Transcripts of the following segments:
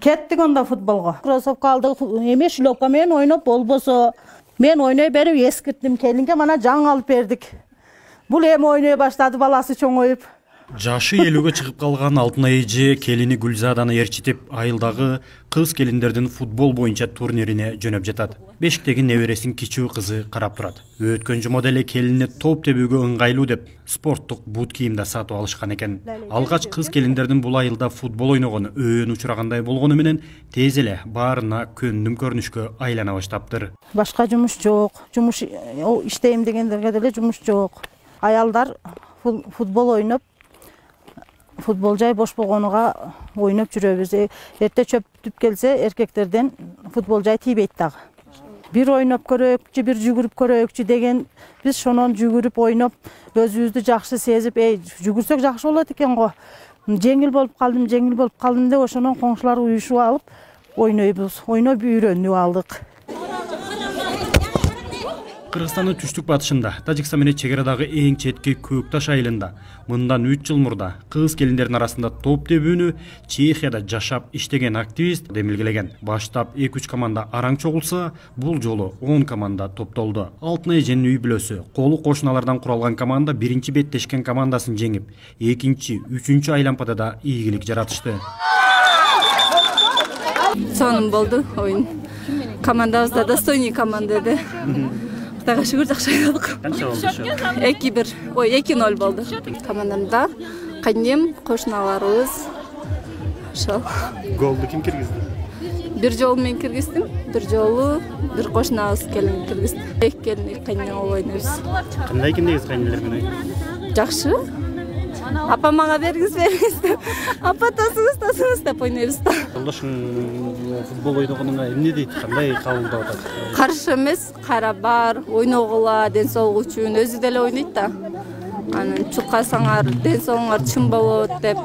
Кеттик онда футболго. Кроссовка алдык эме шлепка менен ойноп болбосо. Мен ойной берип эскирттим, келинге мана жаңы алып бердик. Бул эми ойной баштады баласы чоңоюп. Жашы 50-ге чыгып калган Алтынай эже келини Гүлзаданы ээрчитип, айылдагы кыз келиндердин футбол боюнча турнирине жөнөп жатат. Бешиктеги небересин кичүү кызы карап турат. Өткөн жумада эле келинине топ тебүүгө ыңгайлуу деп спорттук бут кийим да сатып алышкан экен. Алгач кыз келиндердин бул айылда футбол ойногону өөн учурагандай болгону менен тез эле баарына көндүм көрүнүшкө айлана баштаптыр. Башка жумуш жок. Жумуш иштейм дегендерге деле жумуш жок. Аялдар футбол ойноп футбол жай бош болгонуга ойноп жүрөбүз. Эрте чөп түп келсе, эркектерден футбол жай тийбейт дагы. Бир ойноп көрөйүкчү, бир жүгүрүп көрөйүкчү деген биз шонон жүгүрүп ойноп, өзүбүздү жакшы сезип, жүгүрсөк жакшы болот экен го. Жеңил болуп калдым деп ошонон коңшулар уюшуп алып ойнойбуз. Ойноп үйрөнүп алдык. Кыргызстандын түштүк батышында, Тажикстан менен чегарадагы эң четки Көкташ айылында мындан 3 жыл мурда кыз келиндердин арасында топ тебүүнү Чехияда жашап иштеген активист демилгелеген. Баштап 2-3 команда араң чогулса, бул жолу 10 команда топтолду. Алтынай эженин үй бүлөсү колу кошуналардан куралган команда биринчи беттешкен командасын жеңип, 2-, 3-чү айлампада да ийгилик жаратышты. Сонун болду oyun. Командабызда достойный команда эди. Кудайга шүгүр жакшы ойнодук. Канча болду ошо? 2-1. 2-0 болду. Командамда кайнем, кошуналарыбыз. Ошол. Голду ким киргизди? Бир жолу мен киргиздим, бир жолу бир кошунабыз келин киргизди. Эки келин кайнем ойнойбуз. Кандай экен негизи кайнелер менен? Жакшы. Апа мага бергиз деп. Апа тасыңыз деп ойнойбуз да. Жолдошуң футбол ойногонуңа эмне дейт? Кандай кабылдап атат? Каршы эмес, кайра бар, ойногула, ден соолук үчүн өзү деле ойнойт да. Анан чукасаңар, ден соолуңар чын болот деп,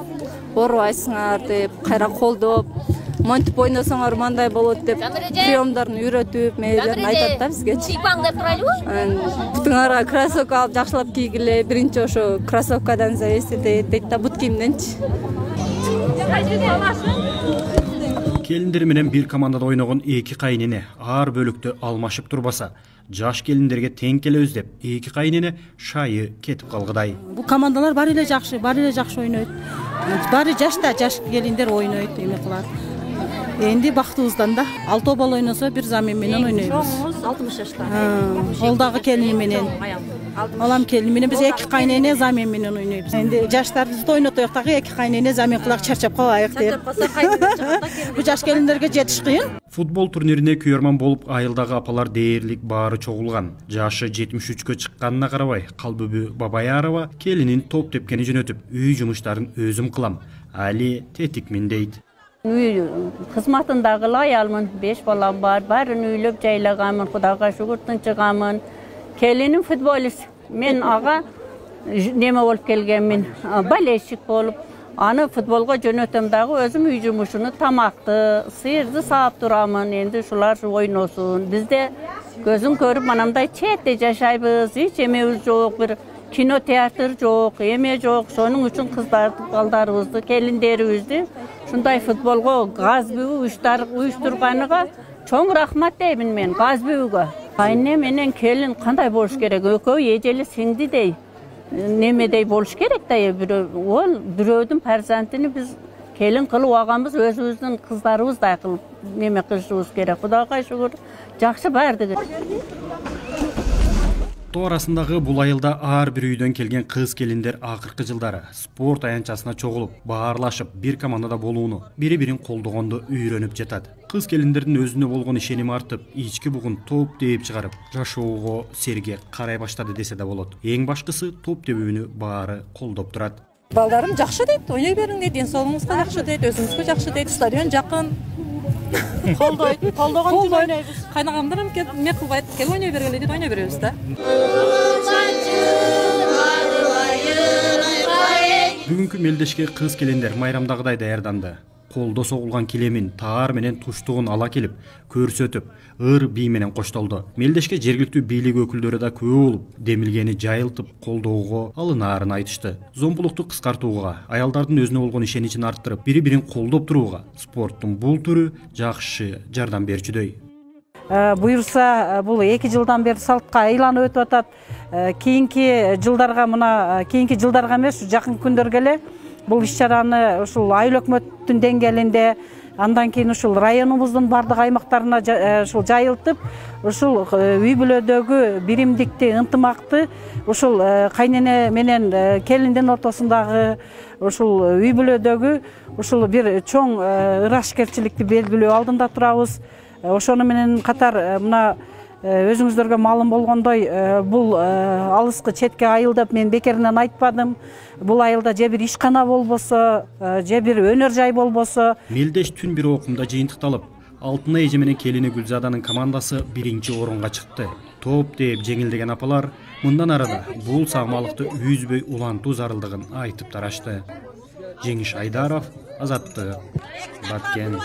оорубайсыңар деп, кайра колдоп, монтип ойносоңор мындай болот деп, приемдорун үйрөтүп, мээлерин айтат да бизгечи. Бутуңарга кроссовка алып жакшылап кийгиле, биринчи ошо кроссовкадан зависит дейт да, бут кийимденчи. Келиндер менен бир командада ойногон эки кайнене ар бөлүктө алмашып турбаса, жаш келиндерге тең келебиз деп эки кайнене шайы кетип калгыдай. Бул командалар баары эле жакшы ойнойт. Баары жаш келиндер ойнойт, эме кылат. Энди бактыбыздан да 6 бала ойносо бир замен менен ойнойбуз. 60 жашта. Ол дагы келини менен. Алам келини менен биз эки кайнене замен менен ойнойбуз. Энди жаштарыбызды ойнотоюк дагы эки кайнене замен кылак чарчап калбайык деп. Бул жаш келиндерге жетиш кыйын. Футбол турнирине күйөрман болуп айылдагы апалар дээрлик баары чогулган. Жашы 73-кө чыкканына карабай, Калбүбү Бабаярова келинин топ тепкени жөнөтүп, үй жумуштарын өзүм кылам. Али тетикмин дейт. Үй кызматындагы аялмын, 5 балам бар, баарын үйлөп жайлаганмын, Кудайга шүгүр тынчыганмын. Келиним футболист, мен ага неме болуп келгенмин, болельщик болуп, аны футболго жөнөтөм дагы өзүм үй жумушуну, тамакты, сыйырды саап турамын, энди ушулар ойносун. Бизде көзүм көрүп манамдай четте жашайбыз, эч эмебиз жок, бир кино театр жок, эме жок. Сонун үчүн кыздарыбызды, келиндерибизди ушундай футболго газбүү уюштурганга чоң рахмат деймин мен газбүүгө. Кайне менен келин кандай болуш керек? Экөө эжели сиңдидей немедей болуш керек да, ол бирөөдүн перзентини биз келин кылып алганбыз, өзүбүздүн кыздарыбыздай кылып неме кылышыбыз керек. Кудайга шүгүр, жакшы баардыгы. Тоо арасындагы бул айылда ар бир үйдөн келген кыз келиндер акыркы жылдары спорт аянтчасына чогулуп, баарлашып, бир командада болууну, бири-бирин колдогонду үйрөнүп жатат. Кыз келиндердин өзүнө болгон ишеними артып, ички бугун топ тээп чыгарып, жашоого серге карай баштады десе да болот. Эң башкысы топ тебүүнү баары колдоп турат. Балдарым жакшы дейт, ойной бериң дейт, ден соолугуңузга жакшы дейт, өзүңүзгө жакшы дейт, стадион жакын. Колдогон үчүн ойнойбуз. Кайнагамдарым эме кылбайт, кел ойной бергиле дейт, ойной беребиз да. Бүгүнкү мелдешке кыз келиндер майрамдагыдай даярданды. колдо согулган килемин таар менен туштугун ала келип көрсөтүп ыр бий менен коштолду. Мелдешке жергиликтүү бийлик өкүлдөрү да күбө болуп, демилгени жайылтып колдоого алынаарын айтышты. Зомбулукту кыскартууга, аялдардын өзүнө болгон ишеничин арттырып, бири-бирин колдоп турууга спорттун бул түрү жакшы жардам берчүдөй. Буюрса, бул 2 жылдан бери салтка айланып өтүп атат. Кийинки жылдарга эмес, жакын күндөргө эле бул иш-чараны ушул айыл өкмөттүн деңгээлинде, андан кийин ушул районубуздун бардык аймактарына ушул жайылтып, ушул үй бүлөдөгү биримдикти, ынтымакты ушул кайнене менен келиндин ортосундагы ушул үй бүлөдөгү ушул бир чоң ырашкерчиликти белгилөө алдында турабыз. Ошону менен катар мына өзүңүздөргө маалым болгондой, бул алыскы четке айыл деп мен бекеринен айтпадым. Бул айылда же бир ишкана болбосо, же бир өнөр жай болбосо. Мелдеш түн бир окумда жыйынтыкталып, Алтын эже менен келини Гүлзаданын командасы 1-чи орунга чыкты. Топ деп жеңилдеген апалар мындан арада бул сагмалыкты үзбөй улантуу зарылдыгын айтып тарашты. Жеңиш Айдаров, Азаттык, Баткен.